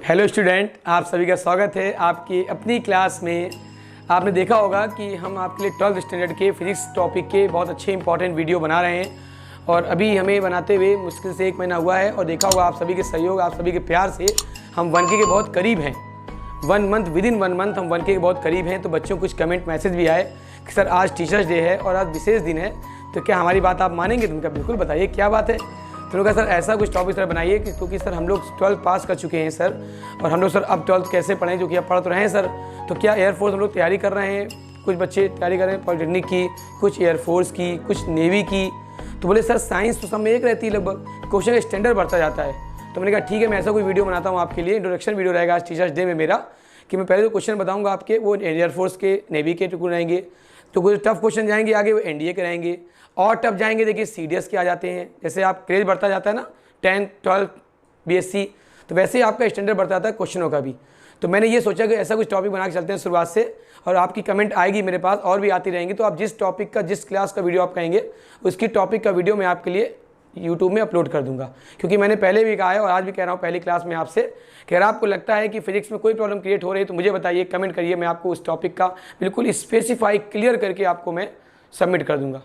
Hello student, आप सभी का स्वागत है आपकी अपनी क्लास में। आपने देखा होगा कि हम आपके लिए 12th स्टैंडर्ड के फिजिक्स टॉपिक के बहुत अच्छे इंपॉर्टेंट वीडियो बना रहे हैं और अभी हमें बनाते हुए मुश्किल से 1 महीना हुआ है और देखा होगा आप सभी के सहयोग, आप सभी के प्यार से हम 1K के बहुत करीब हैं। 1 मंथ, विदिन 1 मंथ हम 1K के बहुत करीब हैं। तो बच्चों को कुछ कमेंट मैसेज भी आए कि सर आज टीचर्स डे है और आज विशेष दिन है, तो क्या हमारी बात आप मानेंगे? तो उनका बिल्कुल बताइए क्या बात है। तो उन्होंने कहा सर ऐसा कुछ टॉपिक सर बनाइए क्योंकि सर हम लोग 12th पास कर चुके हैं सर, और हम लोग सर अब 12th कैसे पढ़ें, जो कि अब पढ़ तो रहे हैं सर। तो क्या एयरफोर्स हम लोग तैयारी कर रहे हैं, कुछ बच्चे तैयारी कर रहे हैं पॉलिटेक्निक की, कुछ एयरफोर्स की, कुछ नेवी की। तो बोले सर साइंस तो सब में एक रहती है, लगभग क्वेश्चन का स्टैंडर्ड बढ़ता जाता है। तो मैंने कहा ठीक है, मैं ऐसा कोई वीडियो बनाता हूँ आपके लिए। इंट्रोडक्शन वीडियो रहेगा आज टीचर्स डे में मेरा, कि मैं पहले तो क्वेश्चन बताऊँगा आपके, वो एयरफोर्स के, नेवी के टुकड़े रहेंगे। तो कुछ टफ क्वेश्चन जाएंगे आगे, वो एनडीए के रहेंगे। और टफ जाएंगे देखिए सीडीएस के आ जाते हैं, जैसे आप क्रेज बढ़ता जाता है ना 10th 12th बीएससी, तो वैसे ही आपका स्टैंडर्ड बढ़ता जाता है क्वेश्चनों का भी। तो मैंने ये सोचा कि ऐसा कुछ टॉपिक बना के चलते हैं शुरुआत से, और आपकी कमेंट आएगी मेरे पास और भी आती रहेंगी। तो आप जिस टॉपिक का, जिस क्लास का वीडियो आप कहेंगे, उसकी टॉपिक का वीडियो मैं आपके लिए यूट्यूब में अपलोड कर दूंगा। क्योंकि मैंने पहले भी कहा है और आज भी कह रहा हूँ पहली क्लास में आपसे कि अगर आपको लगता है कि फिजिक्स में कोई प्रॉब्लम क्रिएट हो रही है तो मुझे बताइए, कमेंट करिए, मैं आपको उस टॉपिक का बिल्कुल स्पेसिफाई क्लियर करके आपको मैं सबमिट कर दूंगा,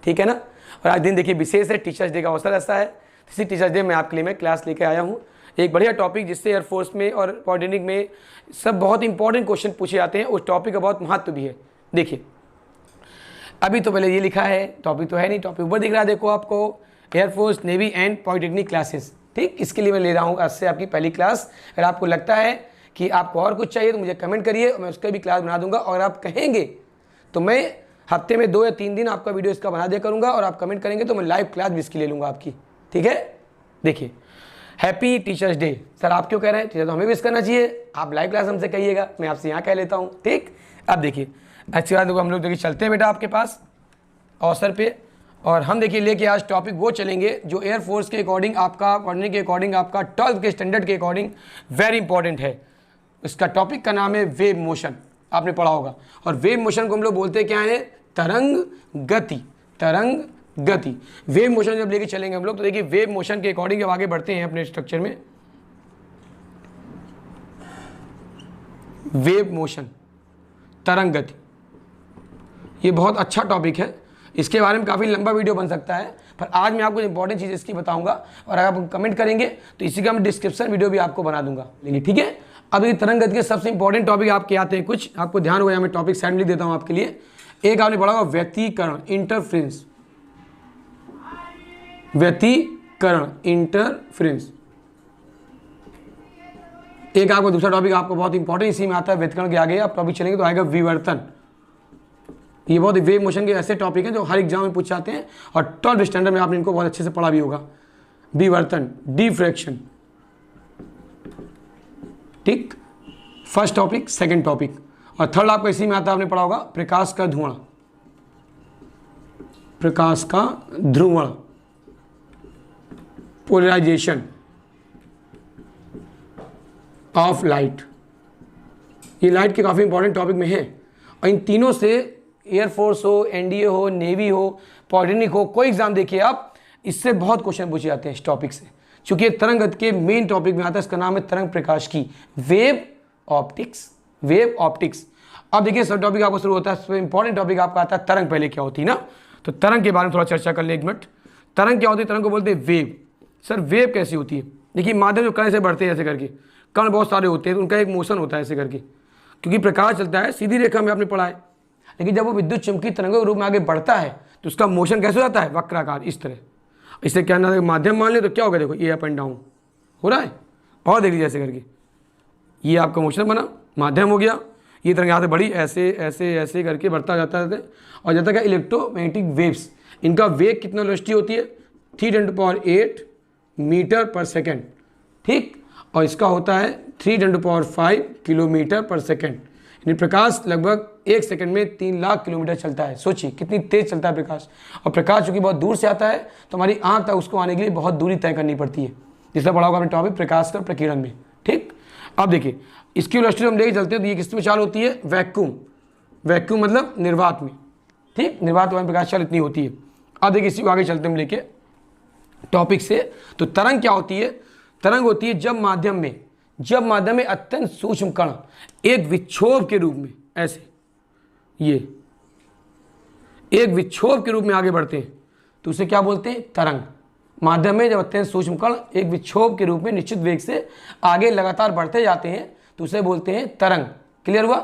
ठीक है ना। और आज दिन देखिए विशेष है, टीचर्स डे का अवसर ऐसा है। इसी टीचर्स डे में आपके लिए मैं क्लास लेके आया हूँ एक बढ़िया टॉपिक, जिससे एयरफोर्स में और पॉलिटेक्निक में सब बहुत इंपॉर्टेंट क्वेश्चन पूछे जाते हैं। उस टॉपिक का बहुत महत्व भी है। देखिए अभी तो पहले ये लिखा है, टॉपिक तो है नहीं, टॉपिक ऊपर दिख रहा है देखो आपको, air force, navy and polytechnic classes. ठीक, इसके लिए मैं ले रहा हूँ आज से आपकी पहली क्लास। अगर आपको लगता है कि आपको और कुछ चाहिए तो मुझे कमेंट करिए, मैं उसका भी क्लास बना दूंगा। और आप कहेंगे तो मैं हफ्ते में 2 या 3 दिन आपका वीडियो इसका बना दिया करूँगा, और आप कमेंट करेंगे तो मैं लाइव क्लास भी इसकी ले लूँगा आपकी, ठीक है। देखिए हैप्पी टीचर्स डे। सर आप क्यों कह रहे हैं? टीचर तो हमें विश करना चाहिए, आप लाइव क्लास हमसे कहिएगा, मैं आपसे यहाँ कह लेता हूँ, ठीक। अब देखिए अच्छी बात, हम लोग देखिए चलते हैं बेटा आपके पास अवसर पे, और हम देखिए लेके आज टॉपिक वो चलेंगे जो एयरफोर्स के अकॉर्डिंग, आपका पढ़ने के अकॉर्डिंग, आपका 12th के स्टैंडर्ड के अकॉर्डिंग वेरी इंपॉर्टेंट है। इसका टॉपिक का नाम है वेव मोशन, आपने पढ़ा होगा। और वेव मोशन को हम लोग बोलते क्या है? तरंग गति। तरंग गति, वेव मोशन जब लेके चलेंगे हम लोग, तो देखिए वेव मोशन के अकॉर्डिंग जब आगे बढ़ते हैं अपने स्ट्रक्चर में, वेव मोशन, तरंग गति, ये बहुत अच्छा टॉपिक है। इसके बारे में काफ़ी लंबा वीडियो बन सकता है, पर आज मैं आपको इंपॉर्टेंट चीज़ इसकी बताऊंगा, और अगर आप कमेंट करेंगे तो इसी का मैं डिस्क्रिप्शन वीडियो भी आपको बना दूंगा, ठीक है। अब ये तरंग गति के सबसे इंपॉर्टेंट टॉपिक आपके आते हैं कुछ, आपको ध्यान होगा, मैं टॉपिक साइड में लिख देता हूँ आपके लिए। एक आपने पढ़ा होगा व्यतिकरण, इंटरफ्रेंस, व्यतिकरण, इंटरफ्रेंस। एक आपको दूसरा टॉपिक आपको बहुत इंपॉर्टेंट इसी में आता है, व्यतिकरण के आगे आप टॉपिक चलेंगे तो आएगा विवर्तन। ये बहुत वेव मोशन के ऐसे टॉपिक हैं जो हर एग्जाम में पूछ जाते हैं, और 12th स्टैंडर्ड में आपने इनको बहुत अच्छे से पढ़ा भी होगा। विवर्तन, डिफ्रैक्शन, ठीक, फर्स्ट टॉपिक, सेकंड टॉपिक। और थर्ड आपको इसी में आता है, आपने पढ़ा होगा प्रकाश का धुआं, प्रकाश का ध्रुवण, पोलराइजेशन ऑफ लाइट। ये लाइट के काफ़ी इंपॉर्टेंट टॉपिक में है, और इन तीनों से एयरफोर्स हो, एनडीए हो, नेवी हो, पॉलिटेक्निक हो, कोई एग्जाम देखिए आप, इससे बहुत क्वेश्चन पूछे जाते हैं इस टॉपिक से, क्योंकि ये तरंग गति के मेन टॉपिक में आता है। इसका नाम है तरंग प्रकाश की, वेव ऑप्टिक्स, वेव ऑप्टिक्स। अब देखिए सब टॉपिक आपको शुरू होता है, सबसे इंपॉर्टेंट टॉपिक आपका आता है तरंग। पहले क्या होती है ना, तो तरंग के बारे में थोड़ा चर्चा कर ले 1 मिनट। तरंग क्या होती है? तरंग को बोलते हैं वेव। सर वेव कैसी होती है? देखिए माध्यम जो कण से बढ़ते हैं ऐसे करके, कण बहुत सारे होते हैं, तो उनका एक मोशन होता है ऐसे करके, क्योंकि प्रकाश चलता है सीधी रेखा में, आपने पढ़ा है। लेकिन जब वो विद्युत चुंबकीय तरंगों के रूप में आगे बढ़ता है तो उसका मोशन कैसे हो जाता है? वक्राकार, इस तरह। इससे क्या ना माध्यम मान ले तो क्या होगा? देखो ये अप एंड डाउन हो रहा है, और देख लीजिए ऐसे करके, ये आपका मोशन बना, माध्यम हो गया। ये तरंग यहाँ से बड़ी, ऐसे ऐसे ऐसे करके बढ़ता जाता है, और जाता है इलेक्ट्रोमैग्नेटिक वेव्स। इनका वेग कितना वेलोसिटी होती है? 3×8 मीटर पर सेकेंड, ठीक। और इसका होता है 3×5 किलोमीटर पर सेकेंड। प्रकाश लगभग 1 सेकंड में 3 लाख किलोमीटर चलता है। सोचिए कितनी तेज चलता है प्रकाश। और प्रकाश चूंकि बहुत दूर से आता है तो हमारी आंख तक उसको आने के लिए बहुत दूरी तय करनी पड़ती है, जिसका पढ़ा होगा अपने टॉपिक प्रकाश का प्रकीर्णन में, ठीक। अब देखिए इसकी वेलोसिटी हम लेके चलते हैं, तो ये किस में चाल होती है? वैक्यूम। वैक्यूम मतलब निर्वात में, ठीक, निर्वात में प्रकाश चाल इतनी होती है। अब देखिए इसी को आगे चलते हम लेके टॉपिक से। तो तरंग क्या होती है? तरंग होती है जब माध्यम में जब माध्यम में अत्यंत सूक्ष्म कण एक विक्षोभ के रूप में, ऐसे ये एक विक्षोभ के रूप में आगे बढ़ते हैं तो उसे क्या बोलते हैं? तरंग। माध्यम में जब अत्यंत सूक्ष्म कण एक विक्षोभ के रूप में निश्चित वेग से आगे लगातार बढ़ते जाते हैं तो उसे बोलते हैं तरंग। क्लियर हुआ?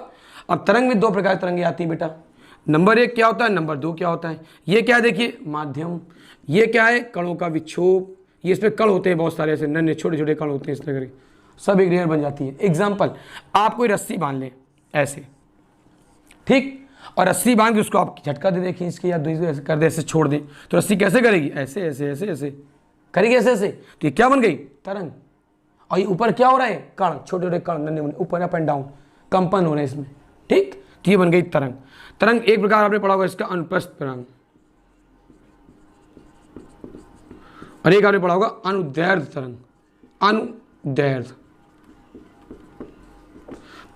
अब तरंग में दो प्रकार की तरंगें आती हैं बेटा। नंबर 1 क्या होता है, नंबर 2 क्या होता है। ये क्या है देखिए माध्यम, ये क्या है? कणों का विक्षोभ। ये इसमें कण होते हैं बहुत सारे, ऐसे नन्हे छोटे छोटे कण होते हैं, इस तरह के सब एक लेयर बन जाती है। एग्जाम्पल, आप कोई रस्सी बांध लें ऐसे, ठीक, और रस्सी बांध के उसको आप झटका दे दें खींच के, या दूसरे ऐसे कर दे, ऐसे छोड़ दें, तो रस्सी कैसे करेगी? ऐसे ऐसे ऐसे ऐसे करेगी, ऐसे ऐसे। तो ये क्या बन गई? तरंग। और ये ऊपर क्या हो रहा है? कण, छोटे छोटे कण नन्हे मुन्ने ऊपर अप एंड डाउन कंपन हो रहे हैं इसमें, ठीक। तो ये बन गई तरंग। तरंग एक प्रकार आपने पढ़ा होगा इसका अनुप्रस्थ तरंग, और एक आपने पढ़ा होगा अनुदैर्ध्य तरंग। अनुदैर्ध्य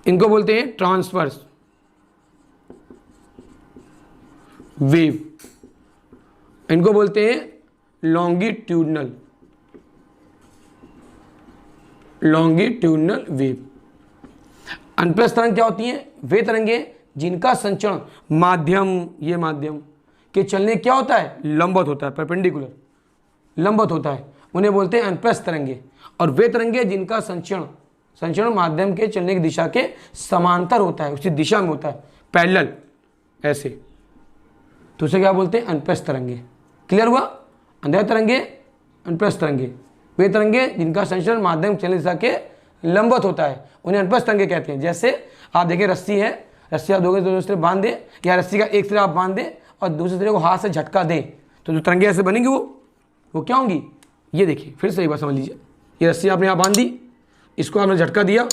इनको बोलते हैं ट्रांसवर्स वेव, इनको बोलते हैं लॉन्गिट्यूडनल वेव। अनुप्रस्थ तरंग क्या होती हैं? वे तरंगे जिनका संचरण माध्यम, ये माध्यम के चलने क्या होता है? लंबवत होता है, परपेंडिकुलर, लंबवत होता है, उन्हें बोलते हैं अनुप्रस्थ तरंगे। और वे तरंगे जिनका संचरण माध्यम के चलने की दिशा के समांतर होता है, उसी दिशा में होता है, पैरेलल ऐसे, तो उसे क्या बोलते हैं? अनुप्रस्थ तरंगे। क्लियर हुआ? अनुदैर्ध्य तरंगे, अनुप्रस्थ तरंगे, वे तरंगे जिनका संचरण माध्यम के चलने की दिशा के लंबवत होता है, उन्हें अनुप्रस्थ तरंगे कहते हैं। जैसे आप देखें रस्सी है, रस्सी आप दूसरे बांध दें, या रस्सी का एक सिरा आप बांध दें और दूसरे सिरे को हाथ से झटका दें, तो जो तरंगे ऐसे बनेंगी वो क्या होंगी? ये देखिए, फिर से एक बार समझ लीजिए, ये रस्सी आपने यहाँ बांध दी, इसको आपने झटका दिया,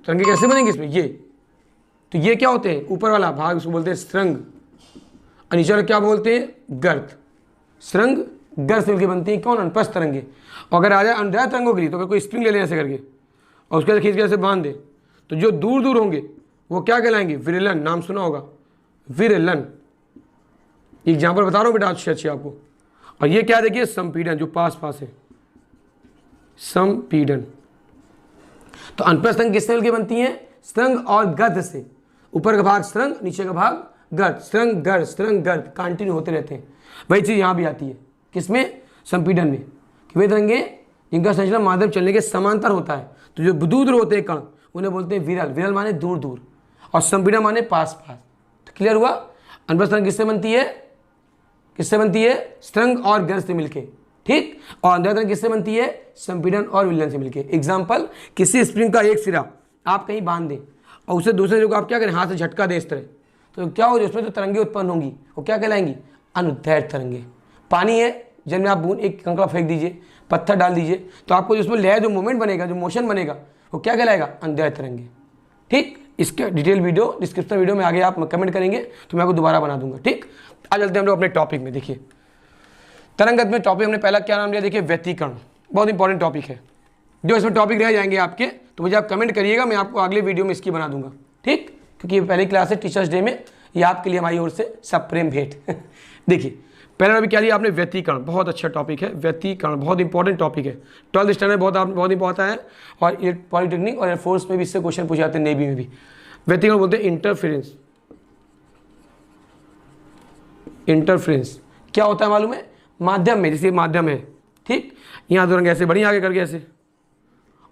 तरंगे कैसे बनेंगे इसमें? ये, तो ये क्या होते हैं? ऊपर वाला भाग उसको बोलते हैं स्त्रंग, और नीचे वाला क्या बोलते हैं? गर्त। स्त्रंग गर्त से मिलकर बनती है कौन? अनुप्रस्थ तरंगे। और अगर आ जाए अनुदैर्ध्य तरंगों के लिए, तो अगर कोई स्प्रिंग ले लें ऐसे करके और उसके खींच के ऐसे बांध दे, तो जो दूर दूर होंगे वो क्या कहलाएंगे? विरलन। नाम सुना होगा, विरलन। एग्जाम्पल बता रहा हूँ बेटा अच्छे आपको। और ये क्या देखिए? संपीड़न, जो पास पास है, संपीड़न। तो अनुप्रस्थ तरंग किससे मिलकर बनती है? स्त्रंग और गर्त से। ऊपर का भाग स्त्रंग, नीचे का भाग गर्त। स्त्रंग गर्त कंटिन्यू होते रहते हैं। वही चीज यहाँ भी आती है, किसमें? संपीड़न में। कि वे तरंगे जिनका संचरण माध्यम चलने के समांतर होता है, तो जो दूर दूर होते हैं कण उन्हें बोलते हैं विरल। विरल माने दूर दूर, और संपीड़न माने पास पास। तो क्लियर हुआ? अनुप्रस्थ तरंग किससे बनती है? किससे बनती है? स्त्रंग और गर्त से मिलके, ठीक। और अनुदैर्ध्य तरंग किससे बनती है? संपीड़न और विलयन से मिलके। एग्जाम्पल, किसी स्प्रिंग का एक सिरा आप कहीं बांध दें और उसे दूसरे सिरे को आप क्या करें? हाथ से झटका दें इस तरह, तो क्या हो? उसमें जो तरंगे उत्पन्न होंगी वो क्या कहलाएंगी? अनुदैर्ध्य तरंगे। पानी है, जल में आप बूंद एक कंकड़ा फेंक दीजिए, पत्थर डाल दीजिए, तो आपको जिसमें लहर, जो मूवमेंट बनेगा, जो मोशन बनेगा, वो क्या कहलाएगा? अनुदैर्ध्य तरंगे, ठीक। इसका डिटेल वीडियो डिस्क्रिप्शन वीडियो में आगे आप कमेंट करेंगे तो मैं आपको दोबारा बना दूंगा, ठीक। आज चलते हैं हम लोग अपने टॉपिक में। देखिए तरंगत में टॉपिक हमने पहला क्या नाम लिया? देखिए व्यतिकरण, बहुत इंपॉर्टेंट टॉपिक है। जो इसमें टॉपिक रह जाएंगे आपके, तो मुझे आप कमेंट करिएगा, मैं आपको अगले वीडियो में इसकी बना दूंगा, ठीक। क्योंकि ये पहली क्लास है टीचर्स डे में, ये आपके लिए हमारी ओर से सप्रेम भेंट। देखिए पहला टॉपिक क्या लिया आपने? व्यतिकरण। बहुत अच्छा टॉपिक है व्यतिकरण, बहुत इंपॉर्टेंट टॉपिक है। 12th स्टैंडर्ड बहुत इंपॉर्टेंट है, और पॉलिटेक्निक और एयरफोर्स में भी इससे क्वेश्चन पूछे जाते हैं, नेवी में भी। व्यतिकरण बोलते हैं इंटरफेरेंस। इंटरफेरेंस क्या होता है मालूम है? माध्यम में, जैसे माध्यम है, ठीक, यहाँ दो रंग ऐसे बढ़ी आगे करके ऐसे,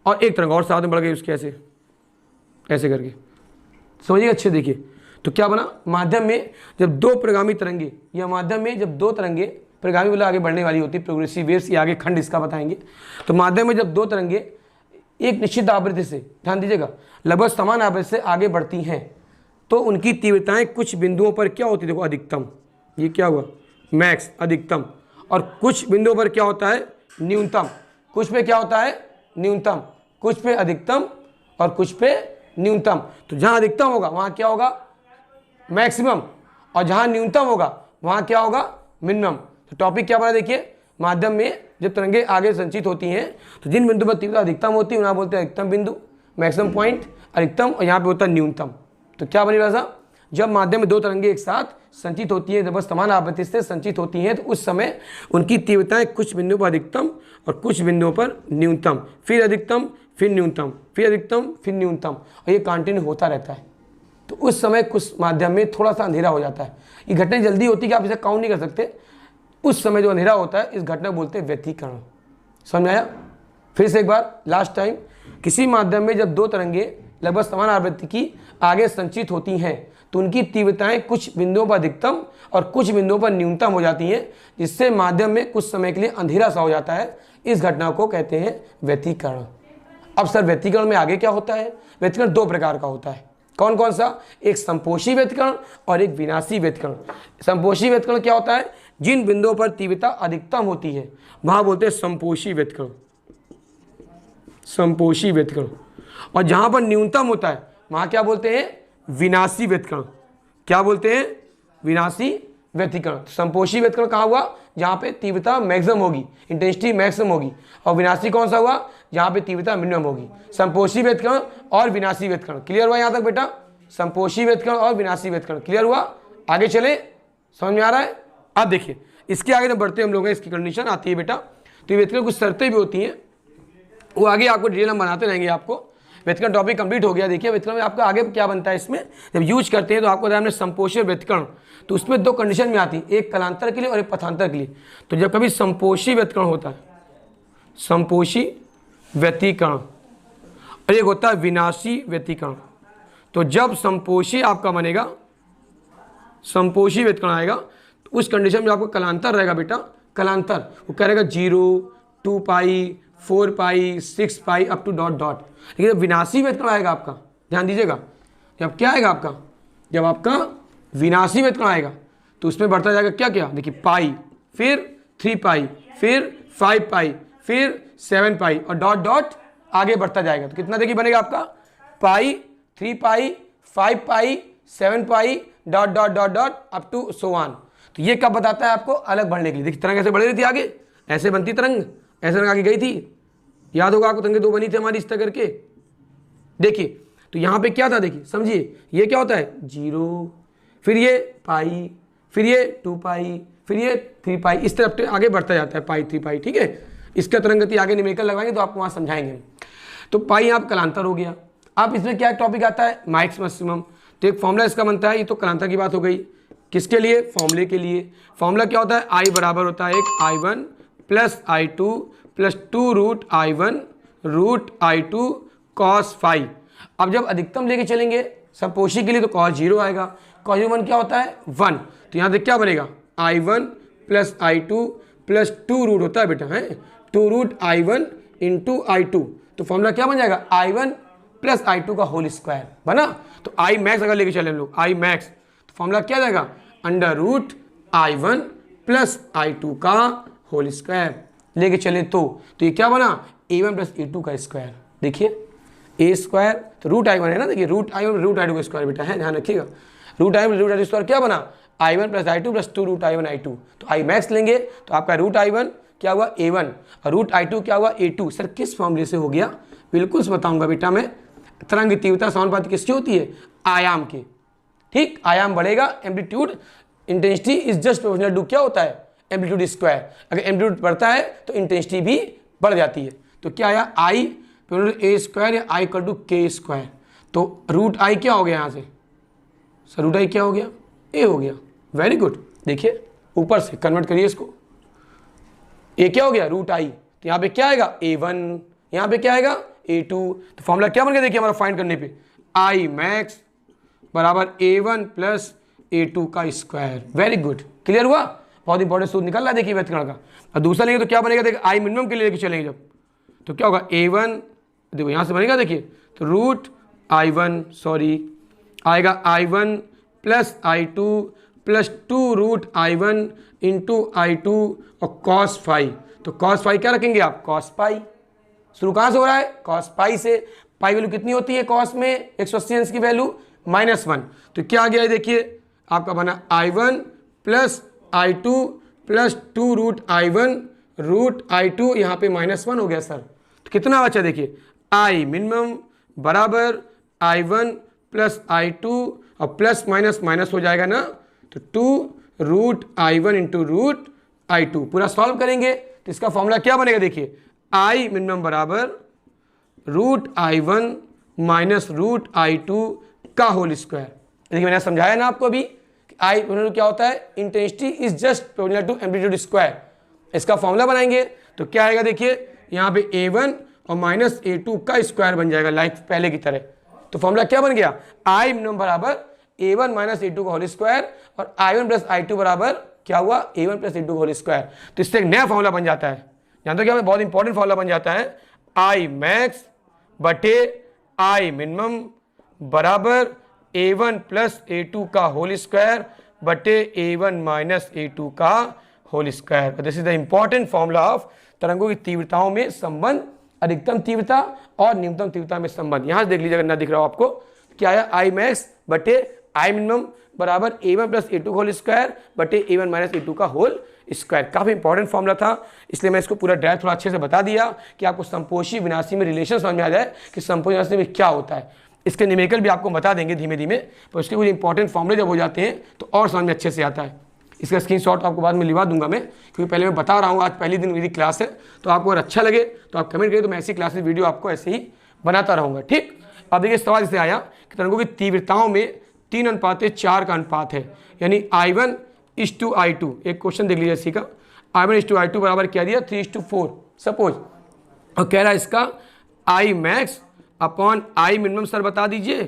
और एक तरंग और साथ में बढ़ गई उसके ऐसे ऐसे करके, समझिएगा अच्छे। देखिए तो क्या बना? माध्यम में जब दो प्रगामी तरंगे, या माध्यम में जब दो तरंगे, प्रगामी वाला आगे बढ़ने वाली होती है, प्रोग्रेसिव वेव्स, ये आगे खंड इसका बताएंगे। तो माध्यम में जब दो तरंगे एक निश्चित आवृत्ति से, ध्यान दीजिएगा, लगभग समान आवृत्ति से आगे बढ़ती हैं, तो उनकी तीव्रताएं कुछ बिंदुओं पर क्या होती है? देखो अधिकतम, ये क्या हुआ? मैक्स, अधिकतम। और कुछ बिंदुओं पर क्या होता है? न्यूनतम। कुछ पे क्या होता है? न्यूनतम। कुछ पे अधिकतम और कुछ पे न्यूनतम। तो जहां अधिकतम होगा वहां क्या होगा? मैक्सिमम। और जहां न्यूनतम होगा वहां क्या होगा? मिनिमम। तो टॉपिक क्या बना? देखिए माध्यम में जब तरंगे आगे संचित होती हैं, तो जिन बिंदु पर तीव्रता अधिकतम होती है उन्हें बोलते हैं अधिकतम बिंदु, मैक्सिमम पॉइंट, अधिकतम, और यहाँ पे होता है न्यूनतम। तो क्या बनेगा साहब? जब माध्यम में दो तरंगे एक साथ संचित होती है, जब समान आवृत्ति से संचित होती हैं, तो उस समय उनकी तीव्रताएं कुछ बिंदुओं पर अधिकतम और कुछ बिंदुओं पर न्यूनतम, फिर अधिकतम, फिर न्यूनतम, फिर अधिकतम, फिर न्यूनतम, और ये कंटिन्यू होता रहता है। तो उस समय कुछ माध्यम में थोड़ा सा अंधेरा हो जाता है। ये घटना जल्दी होती है कि आप इसे काउंट नहीं कर सकते। उस समय जो अंधेरा होता है इस घटना बोलते हैं व्यतिकरण। समझ में आया? फिर से एक बार लास्ट टाइम, किसी माध्यम में जब दो तरंगे लगभग समान आवृत्ति की आगे संचित होती हैं तो उनकी तीव्रताएं कुछ बिंदुओं पर अधिकतम और कुछ बिंदुओं पर न्यूनतम हो जाती हैं, जिससे माध्यम में कुछ समय के लिए अंधेरा सा हो जाता है। इस घटना को कहते हैं व्यतिकरण। अब सर व्यतिकरण में आगे क्या होता है? व्यतिकरण दो प्रकार का होता है। कौन कौन सा? एक संपोषी व्यतिकरण और एक विनाशी व्यतिकरण। संपोषी व्यतिकरण क्या होता है? जिन बिंदुओं पर तीव्रता अधिकतम होती है वहां बोलते हैं संपोषी व्यतिकरण, संपोषी व्यतिकरण। और जहां पर न्यूनतम होता है वहां क्या बोलते हैं? विनाशी व्यतिकरण। क्या बोलते हैं? विनाशी व्यतिकरण। संपोषी व्यतिकरण कहाँ हुआ? जहां पे तीव्रता मैक्सिमम होगी, इंटेंसिटी मैक्सिमम होगी। और विनाशी कौन सा हुआ? जहां पे तीव्रता मिनिमम होगी। संपोषी व्यतिकरण और विनाशी व्यतिकरण। क्लियर हुआ यहां तक बेटा? संपोषी व्यतिकरण और विनाशी व्यतिकरण क्लियर हुआ? आगे चले, समझ में आ रहा है? अब देखिए इसके आगे जब बढ़ते हम लोग इसकी कंडीशन आती है बेटा, तो व्यतिकरण कुछ शर्तें भी होती हैं, वो आगे आपको डिटेल हम बनाते रहेंगे। आपको व्यतिकरण टॉपिक कंप्लीट हो गया। देखिए व्यतिकरण में आपका आगे क्या बनता है, इसमें जब यूज करते हैं तो आपको बताया हमने संपोषी व्यतिकरण, तो उसमें दो कंडीशन में आती है, एक कलांतर के लिए और एक पथांतर के लिए। तो जब कभी संपोषी व्यतिकरण होता है, संपोषी व्यतिकरण, और एक होता है विनाशी व्यतिकरण। तो जब संपोषी आपका बनेगा, संपोषी व्यतिकरण आएगा, तो उस कंडीशन में आपको कलांतर रहेगा बेटा। कलांतर वो करेगा 0, 2 पाई, 4 पाई, 6 पाई अप टू डॉट डॉट। लेकिन जब विनाशी व्यतिकरण आएगा आपका, ध्यान दीजिएगा, जब क्या आएगा आपका, जब आपका विनाशी व्यतिकरण आएगा तो उसमें बढ़ता जाएगा क्या क्या, देखिए पाई, फिर 3 पाई, फिर 5 पाई, फिर 7 पाई और डॉट डॉट आगे बढ़ता जाएगा। तो कितना देखिए बनेगा आपका? Pi, 3 pi, 5 pi, 7 pi, dot dot dot dot up to so on. तो ये कब बताता है आपको? अलग बढ़ने के लिए। देखिए तरंग ऐसे बढ़ रही थी आगे, ऐसे बनती तरंग, ऐसे तरंग आगे गई थी, याद होगा आपको, तरंगें दो बनी थी हमारी इस तरह करके। देखिए तो यहाँ पे क्या था, देखिए समझिए, ये क्या होता है 0, फिर ये पाई, फिर ये 2 पाई, फिर ये 3 पाई, इस तरफ आगे बढ़ता जाता है पाई 3 पाई। ठीक है, इसका तरंग गति आगे न्यूमेरिकल लगवाएंगे तो आपको वहाँ समझाएंगे। तो पाई यहाँ कलांतर हो गया। अब इसमें क्या टॉपिक आता है? Max maximum. तो एक फॉर्मूला इसका बनता है, ये तो कलांतर की बात हो गई। किसके लिए? फॉर्मूले के लिए। फॉर्मूला क्या होता है? आई बराबर होता है एक I1 plus I2 plus 2 root I1 root I2 cos phi. अब जब अधिकतम लेके चलेंगे संपोषी के लिए तो cos 0 आएगा। cos 1 क्या होता है? 1। तो यहाँ देख क्या बनेगा? I1 plus I2 plus 2 root होता है बेटा, है 2 रूट I1 इंटू I2। तो फॉर्मूला क्या बन जाएगा? I1 प्लस I2 का होल स्क्वायर बना। तो I मैक्स अगर लेके चले हम लोग, I मैक्स, तो फॉर्मूला क्या जाएगा? Under root I1 plus I2 का होल स्क्वायर लेके चले तो ये क्या बना? A1 प्लस A2 का स्क्वायर। देखिए ए स्क्वायर, तो रूट I1 है ना, देखिए रूट I1 रूट I2 का स्क्वायर बेटा है, ध्यान रखिएगा। Root I1 root I2 square क्या बना? I1 plus I2 plus 2 root I1 I2। तो I मैक्स लेंगे तो आपका रूट I1 क्या हुआ? A1 और रूट I2 क्या हुआ? A2। सर किस फॉर्मूले से हो गया? बिल्कुल बताऊंगा बेटा मैं। तरंग तीव्रता समानुपाती किसकी होती है? आयाम की। ठीक, आयाम बढ़ेगा, amplitude intensity is just proportional to क्या होता है? Amplitude square. अगर एम्पलीट्यूड बढ़ता है तो इंटेंसिटी भी बढ़ जाती है। तो क्या आया? आई ए स्क्वायर या आई इक्वल टू के स्क्वायर। तो रूट आई क्या हो गया यहाँ से? सर रूट आई क्या हो गया? ए हो गया। Very good. देखिए ऊपर से कन्वर्ट करिए इसको, ए क्या हो गया? Root I. तो यहाँ पे क्या आएगा? A1, यहाँ पे क्या आएगा? A2। तो फॉर्मूला क्या बन गया देखिए हमारा फाइंड करने पे? आई मैक्स बराबर A1 प्लस A2 का स्क्वायर। वेरी गुड, क्लियर हुआ? बहुत इंपॉर्टेंट सूत्र निकल रहा है देखिए व्यतिकरण का। और दूसरा लेंगे तो क्या बनेगा? देखिए आई मिनिमम के लिए लेके चलेंगे जब, तो क्या होगा? A1 देखो यहाँ से बनेगा, देखिए तो रूट I1 सॉरी आएगा I1 plus I2 plus 2 root I1 into I2 और cos फाई। तो cos फाई क्या रखेंगे आप? cos पाई। शुरू कहाँ से हो रहा है? cos पाई से। पाई वैल्यू कितनी होती है cos में? 180 अंश की वैल्यू -1। तो क्या आ गया है देखिए आपका बना I1 plus I2 plus 2 root I1 root I2, यहाँ पे -1 हो गया सर। तो कितना बचा देखिए? I मिनिमम बराबर I1 प्लस I2 और प्लस माइनस माइनस हो जाएगा ना, तो 2 root I1 into root I2। पूरा सॉल्व करेंगे तो इसका फॉर्मूला क्या बनेगा देखिए? I मिनिमम बराबर √I1 माइनस √I2 का होल स्क्वायर। देखिए मैंने समझाया ना आपको अभी कि आई क्या होता है, intensity is just proportional to amplitude square. इसका फॉर्मूला बनाएंगे तो क्या आएगा, देखिए यहाँ पे A1 और माइनस A2 का स्क्वायर बन जाएगा लाइक पहले की तरह। तो फॉर्मूला क्या बन गया, आई मिनिमम बराबर A1 माइनस A2 का होल स्क्वायर और I1 प्लस I2 बराबर क्या हुआ, A1 प्लस A2 का होल स्क्वायर। तो इससे एक नया फॉर्मूला बन जाता है, जानते हो क्या, बहुत इंपॉर्टेंट फॉर्मूला बन जाता है, आई मैक्स बटे आई मिनिमम बराबर A1 प्लस A2 का होल स्क्वायर बटे A1 माइनस A2 का whole square. This is the important formula of तरंगों की तीव्रताओं में संबंध, अधिकतम तीव्रता और न्यूनतम तीव्रता में संबंध। यहां से देख लीजिए अगर ना दिख रहा हो आपको, क्या है, आई मैक्स बटे आई मिनिमम बराबर A1 प्लस A2 का होल स्क्वायर बटे A1 माइनस A2 का होल स्क्वायर। काफी इंपॉर्टेंट फॉर्मूला था, इसलिए मैं इसको पूरा डायरेक्ट थोड़ा अच्छे से बता दिया कि आपको संपोषी विनाशी में रिलेशन समझ में आ जाए कि संपोषी विनाशी में क्या होता है। इसके न्यूमेरिकल भी आपको बता देंगे धीमे धीमे, पर उसके कुछ इंपॉर्टेंट फॉर्मूले जब हो जाते हैं तो और समझ में अच्छे से आता है। इसका स्क्रीनशॉट आपको बाद में लिवा दूंगा मैं, क्योंकि पहले मैं बता रहा हूँ, आज पहली दिन मेरी क्लास है, तो आपको अगर अच्छा लगे तो आप कमेंट करिए, तो मैं ऐसी क्लासेस वीडियो आपको ऐसे ही बनाता रहूँगा। ठीक, अब देखिए सवाल इससे आया कि तरंगों की तीव्रताओं में 3:4 का अनुपात है, यानी I1:I2। एक क्वेश्चन देख लीजिए इसी का, I1:I2 बराबर क्या दिया, 3:4 सपोज, और कह रहा है इसका I max upon I minimum. Sir बता दीजिए,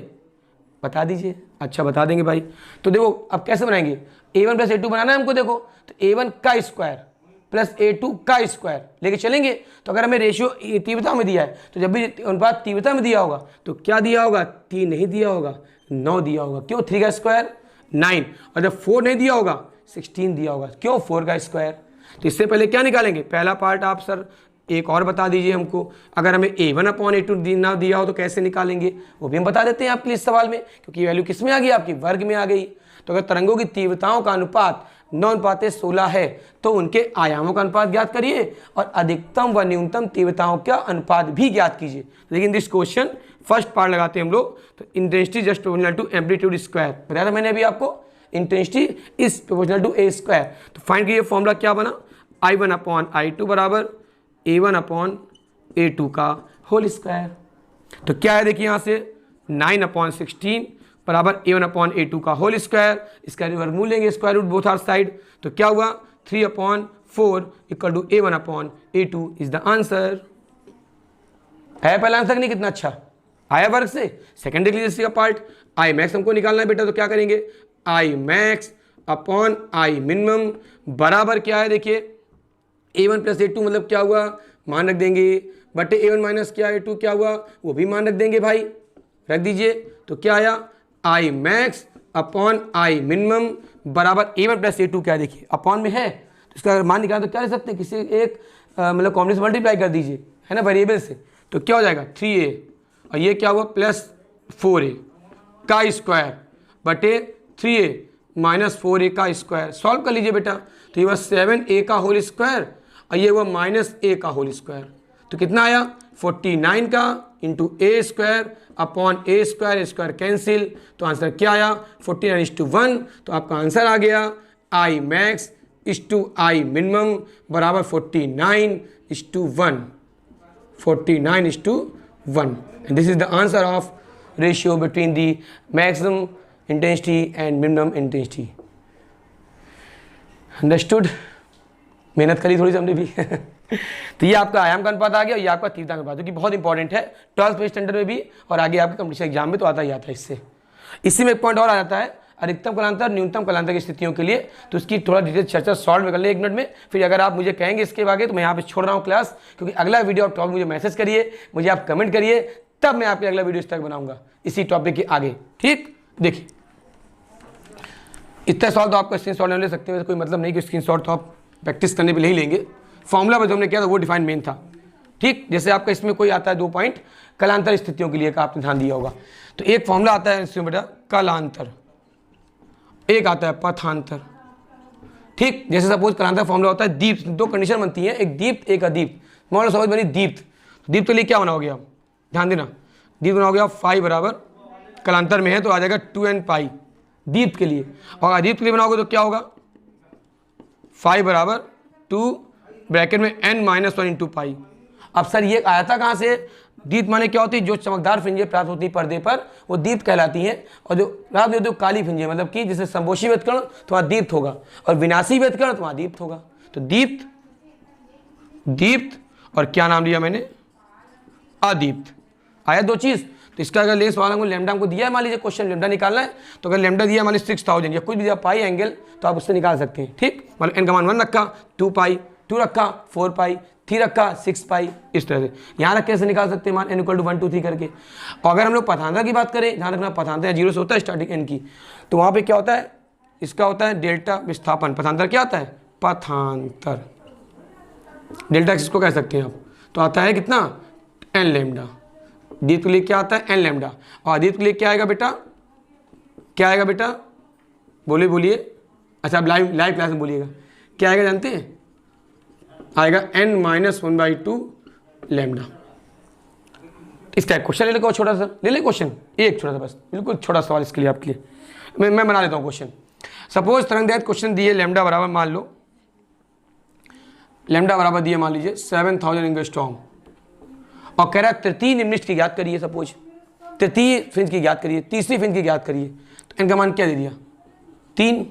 बता दीजिए। अच्छा बता देंगे भाई। तो देखो अब कैसे बनाएंगे, A1 प्लस A2 बनाना है हमको। देखो तो A1 का स्क्वायर प्लस A2 का स्क्वायर लेके चलेंगे। तो अगर हमें रेशियो तीव्रता में दिया है, तो जब भी अनुपात तीव्रता में दिया होगा तो क्या दिया होगा, 3 नहीं दिया होगा, 9 दिया होगा। क्यों, 3 का स्क्वायर 9, और जब 4 नहीं दिया होगा 16 दिया होगा। क्यों, 4 का स्क्वायर। तो इससे पहले क्या निकालेंगे, पहला पार्ट आप सर एक और बता दीजिए हमको, अगर हमें A1 अपॉन A2 ना दिया हो तो कैसे निकालेंगे, वो भी हम बता देते हैं आपके लिए इस सवाल में, क्योंकि वैल्यू किस में आ गई, आपकी वर्ग में आ गई। तो अगर तरंगों की तीव्रताओं का अनुपात 9:16 है तो उनके आयामों का अनुपात ज्ञात करिए और अधिकतम व न्यूनतम तीव्रताओं का अनुपात भी ज्ञात कीजिए। लेकिन दिस क्वेश्चन फर्स्ट पार्ट लगाते हैं हम लोग, तो intensity just proportional to amplitude square बताया था मैंने अभी आपको, intensity is proportional to A square. तो फाइंड कीजिए फॉर्मूला क्या बना, I1 अपॉन I2 बराबर A1 अपॉन A2 का होल स्क्वायर। तो क्या है देखिए यहाँ से 9/16 बराबर A1 अपॉन A2 का होल स्क्वायर। इसका वर्गमूल लेंगे, square root both are side. तो क्या हुआ, 3/4 equal to A1 upon A2 is the answer. है पहला आंसर नहीं, कितना अच्छा आया वर्ग से। सेकंड देख लीजिए इसका पार्ट, आई मैक्स हमको निकालना है बेटा, तो क्या करेंगे, I max upon I minimum बराबर क्या है, देखिए A1 प्लस A2 मतलब क्या हुआ, मान रख देंगे, बटे A1 माइनस क्या A2 क्या हुआ, वो भी मान रख देंगे भाई, रख दीजिए। तो क्या आया, I max upon I minimum बराबर A1 प्लस A2 क्या है, देखिए अपॉन में है, तो इसका मान निकालना तो क्या ले सकते हैं, किसी एक मतलब कॉम्प्लेक्स मल्टीप्लाई कर दीजिए, है ना, वेरिएबल से। तो क्या हो जाएगा 3A, और ये क्या हुआ प्लस 4A का स्क्वायर बटे 3A माइनस 4A का स्क्वायर। सॉल्व कर लीजिए बेटा, तो ये हुआ 7A का होल स्क्वायर और ये हुआ माइनस A का होल स्क्वायर। तो कितना आया 49 का into A square upon A square, square cancel. तो आंसर क्या आया 49:1। तो आपका आंसर आ गया I max is to I minimum बराबर 49:1, 49:1। And this is the answer of ratio between the maximum intensity and minimum intensity. Understood, मेहनत करी थोड़ी सी हमने भी तो ये आपका आयाम का अनुपात आ गया और ये आपका तीव्रता का अनुपात, जो कि बहुत इंपॉर्टेंट है 12th स्टैंडर्ड में भी और आगे आपके कॉम्पिटिशन एग्जाम में तो आता ही आता है। इससे इसी में एक पॉइंट और आ जाता है, अधिकतम कलांतर न्यूनतम कलांतर की स्थितियों के लिए, तो इसकी थोड़ा डिटेल चर्चा सॉल्व कर ले 1 मिनट में। फिर अगर आप मुझे कहेंगे इसके आगे तो मैं यहाँ पे छोड़ रहा हूँ क्लास, क्योंकि अगला वीडियो आप टॉपिक मुझे मैसेज करिए, मुझे आप कमेंट करिए, तब मैं आपके अगला वीडियो इस तक बनाऊंगा इसी टॉपिक के आगे। ठीक, देखिए इतना सॉल्व तो आपका स्क्रीन शॉट ले सकते हैं, कोई मतलब नहीं कि स्क्रीन शॉट तो आप प्रैक्टिस करने पे नहीं लेंगे। फॉर्मूला पर जो हमने किया था वो डिफाइन मेन था। ठीक, जैसे आपका इसमें कोई आता है 2 पॉइंट कलांतर स्थितियों के लिए का आपने ध्यान दिया होगा, तो एक फॉर्मूला आता है इसमें बेटा कलांतर, एक आता है पथांतर। ठीक, जैसे सपोज कलांतर फॉर्मूला होता है दीप्त, 2 कंडीशन बनती है, एक दीप्त एक अदीप्त। मान लो सपोज बनी दीप्त, दीप्त के लिए क्या बनाओगे आप, ध्यान देना, दीप्त बनाओगे आप फाई बराबर कलांतर में है तो आ जाएगा 2n पाई दीप्त के लिए, और अदीप्त के लिए बनाओगे तो क्या होगा फाई बराबर 2 ब्रैकेट में n-1 इंटू पाई। अब सर ये आया था कहाँ से? दीप्त माने क्या होती है? जो चमकदार फ्रिंजें प्राप्त होती है पर्दे पर वो दीप्त कहलाती हैं, और जो प्राप्त होती है काली फ्रिंजें मतलब कि जैसे संपोषी व्यतकरण तो वहाँ दीप्त होगा, और विनाशी व्यतकरण तो वहाँ दीप्त होगा। तो दीप्त, दीप्त और क्या नाम लिया मैंने? अदीप्त। आया दो चीज़। तो इसका अगर लेस वाला को लैम्डा को दिया है, मान लीजिए क्वेश्चन लैम्डा निकालना है, तो अगर लैम्डा दिया मान लीजिए 6000 या कुछ भी दिया पाई एंगल, तो आप उससे निकाल सकते हैं। ठीक, मतलब एन का मान 1 रखा 2 पाई, 2 रखा 4 पाई, 3 रखा 6 पाई, इस तरह से यहाँ रख कैसे निकाल सकते हैं मान n = 1 2 3 करके। और अगर हम लोग पथांतर की बात करें, जहाँ रखना पथांतर 0 से होता है स्टार्टिंग n की, तो वहाँ पे क्या होता है? इसका होता है डेल्टा विस्थापन। पथांतर क्या आता है? पथांतर। डेल्टा एक्स को कह सकते हैं आप। तो आता है कितना? n lambda. दीप्त के लिए क्या आता है? n lambda. और अदीप्त के लिए क्या आएगा बेटा? क्या आएगा बेटा? बोलिए बोलिए। अच्छा आप लाइव क्लास में बोलिएगा। क्या आएगा जानते हैं? आएगा n-1/2 लैम्डा। इस टाइप क्वेश्चन ले ले, छोटा सा ले ले क्वेश्चन, एक छोटा सा बस, बिल्कुल छोटा सवाल इसके लिए आपके लिए मैं बना देता हूँ क्वेश्चन। सपोज तरंगदैर्घ्य क्वेश्चन दिए लैम्डा बराबर, मान लो लैम्डा बराबर दिए मान लीजिए 7000 एंगस्ट्रॉम, और कह रहा है तृतीय निम्नलिखित की ज्ञात करिए। सपोज तृतीय फ्रिंज की ज्ञात करिए, तीसरी फ्रिंज की ज्ञात करिए। तो इनका मान क्या दे दिया? 3।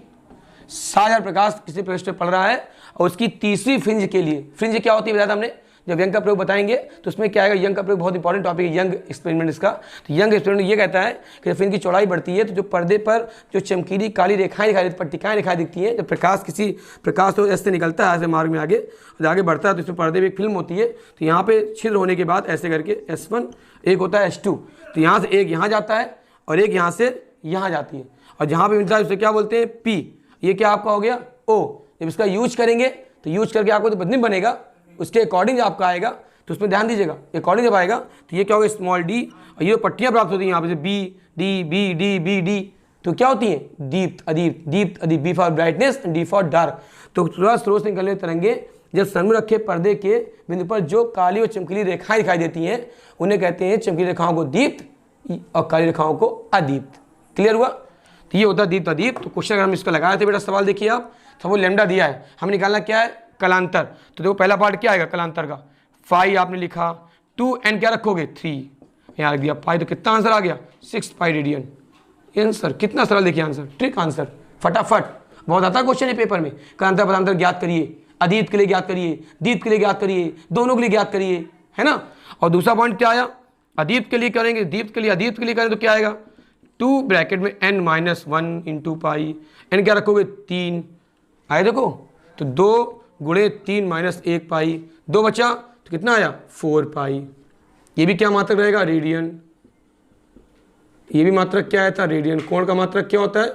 6000 प्रकाश किसी प्रकाश में पड़ रहा है, और उसकी तीसरी फ्रिंज के लिए, फ्रिंज क्या होती है बताया था हमने, जब यंग का प्रयोग बताएंगे तो उसमें क्या आएगा? यंग का प्रयोग बहुत इंपॉर्टेंट टॉपिक है, यंग एक्सपेरिमेंट इसका। तो यंग एक्सपेरिमेंट ये कहता है कि जब फ्रिंज की चौड़ाई बढ़ती है तो जो पर्दे पर जो चमकीली काली रेखाएं दिखाई देती, पट्टिकाएं दिखाई दिखती हैं, जब प्रकाश किसी प्रकाश तो ऐसे निकलता है ऐसे मार्ग में आगे, और आगे बढ़ता है तो इसमें पर्दे में एक फिल्म होती है, तो यहाँ पे छिद्र होने के बाद ऐसे करके S1 एक होता है S2, तो यहाँ से एक यहाँ जाता है और एक यहाँ से यहाँ जाती है, और जहाँ पे मिलता है उसे क्या बोलते हैं? P। ये क्या आपका हो गया? O। जब इसका यूज करेंगे तो यूज करके आपको तो बदनी बनेगा, उसके अकॉर्डिंग आपका आएगा, तो उसमें ध्यान दीजिएगा। अकॉर्डिंग जब आएगा तो ये क्या होगा? स्मॉल डी, और ये पट्टियाँ प्राप्त होती हैं यहाँ पे B D B D B D, तो क्या होती हैं? दीप्त अदीप्त, दीप्त अदीप्त, B for brightness and D for dark. तो थोड़ा स्रोत से निकलने तरंगे जब सन्मुख रखे पर्दे के बिंदु पर जो काली और चमकीली रेखाएं दिखाई देती हैं, उन्हें कहते हैं चमकीली रेखाओं को दीप्त और काली रेखाओं को अदीप्त। क्लियर हुआ? तो ये होता है दीप्त अदीप्त। तो क्वेश्चन अगर हम इसका लगाए थे बेटा, सवाल देखिए आप, तो वो लैम्डा दिया है, हमें निकालना क्या है? कलांतर। तो देखो पहला पार्ट क्या आएगा कलांतर का? फाई आपने लिखा, 2n क्या रखोगे? 3, यहाँ रख दिया पाई, तो कितना आंसर आ गया? 6 पाई रेडियन। आंसर कितना सरल, देखिए आंसर, ट्रिक आंसर, फटाफट। बहुत आता क्वेश्चन है पेपर में। कलांतर पदांतर ज्ञात करिए, अदीप्त के लिए ज्ञात करिए, दीप्त के लिए ज्ञात करिए, दोनों के लिए ज्ञात करिए, है ना। और दूसरा पॉइंट क्या आया? अदीप्त के लिए करेंगे, दीप्त के लिए, अदीप्त के लिए करें तो क्या आएगा? 2 ब्रैकेट में n-1 इंटू पाई, n क्या रखोगे? 3 आए देखो, तो 2 गुणे 3 माइनस 1 पाई, 2 बचा तो कितना आया? 4 पाई। ये भी क्या मात्रक रहेगा? रेडियन। ये भी मात्रक क्या आता है? रेडियन। कोण का मात्रक क्या होता है?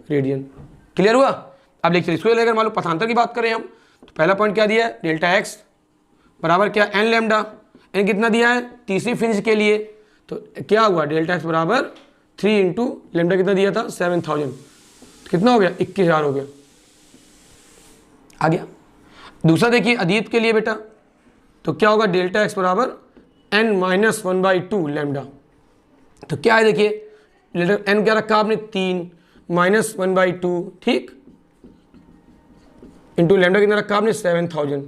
रेडियन। क्लियर हुआ? अब लिखते इसको लेकर मान लो पथांतर की बात करें हम, तो पहला पॉइंट क्या दिया है? डेल्टा एक्स बराबर क्या? n lambda. n कितना दिया है? तीसरी फ्रिंज के लिए, तो क्या हुआ? डेल्टा एक्स बराबर 3 इंटू लैम्डा कितना दिया था? 7000। कितना हो गया? 21000 हो गया। आ गया। दूसरा देखिए अदीप्त के लिए बेटा, तो क्या होगा? डेल्टा एक्स बराबर n-1/2 लैम्डा। तो क्या है देखिए, n क्या रखा आपने? 3 माइनस 1/2, ठीक, इंटू लैम्डा कितना रखा आपने? 7000।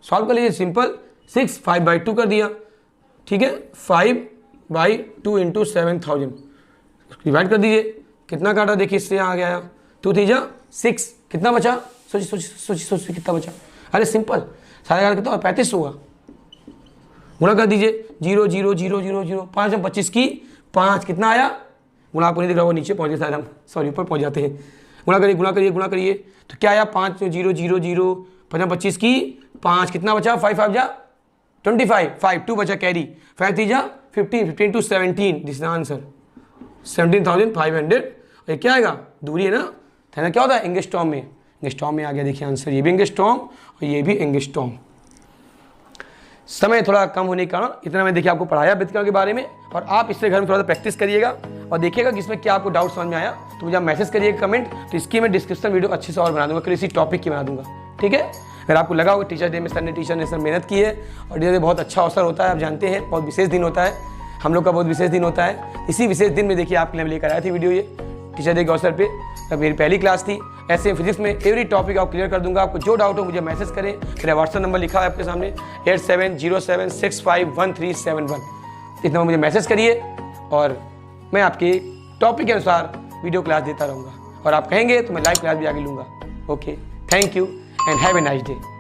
सॉल्व कर लीजिए, सिंपल, 6 5/2 कर दिया, ठीक है, 5/2 इंटू 7000 डिवाइड कर दीजिए, कितना काटा देखिए, इससे यहाँ आ गया 2 3 जा 6, कितना बचा? सोचिए सोचिए सोचिए सोचिए कितना बचा? अरे सिंपल, सारे कितना? 35 होगा। गुणा कर दीजिए, 0 0 0 0 0, 5 में 25 की 5, कितना आया? गुणा आपको नहीं दिख रहा, वो नीचे पहुँच गए शायद हम, सॉरी ऊपर पहुँच जाते हैं। गुणा करिए गुणा करिए गुणा करिए, तो क्या आया? 5 0 0 0, 5 में 25 की 5, कितना बचा? 5 5 जा 25, 5 2 बचा कैरी, 5 3 जा 15, 15 टू 17, दिस इज आंसर 17,500। ये क्या आएगा? दूरी है ना, क्या होता है? एंगस्ट्रॉम में, एंगस्ट्रॉम में आ गया देखिए आंसर। ये भी एंगस्ट्रॉम और ये भी एंगस्ट्रॉम। समय थोड़ा कम होने के कारण इतना मैं देखिए आपको पढ़ाया व्यतिकरण के बारे में, और आप इससे घर में थोड़ा सा प्रैक्टिस करिएगा और देखिएगा कि इसमें क्या आपको डाउट समझ में आया, तो मुझे आप मैसेज करिएगा कमेंट, तो इसकी मैं डिस्क्रिप्शन वीडियो अच्छे से और बना दूंगा, किसी टॉपिक की बना दूंगा, ठीक है। अगर आपको लगा होगा टीचर डे में टीचर ने सर मेहनत की है, और टीचर डे बहुत अच्छा अवसर होता है, आप जानते हैं, बहुत विशेष दिन होता है, हम लोग का बहुत विशेष दिन होता है। इसी विशेष दिन में देखिए आपके लिए लेकर आया थी वीडियो, ये टीचर डे के अवसर पर। मेरी पहली क्लास थी, ऐसे फिजिक्स में एवरी टॉपिक आप क्लियर कर दूंगा। आपको जो डाउट हो मुझे मैसेज करें, मेरा व्हाट्सएप नंबर लिखा है आपके सामने 8707651371। इस नंबर मुझे मैसेज करिए और मैं आपके टॉपिक के अनुसार वीडियो क्लास देता रहूँगा, और आप कहेंगे तो मैं लाइव क्लास भी आगे लूँगा। Okay, thank you and have a nice day.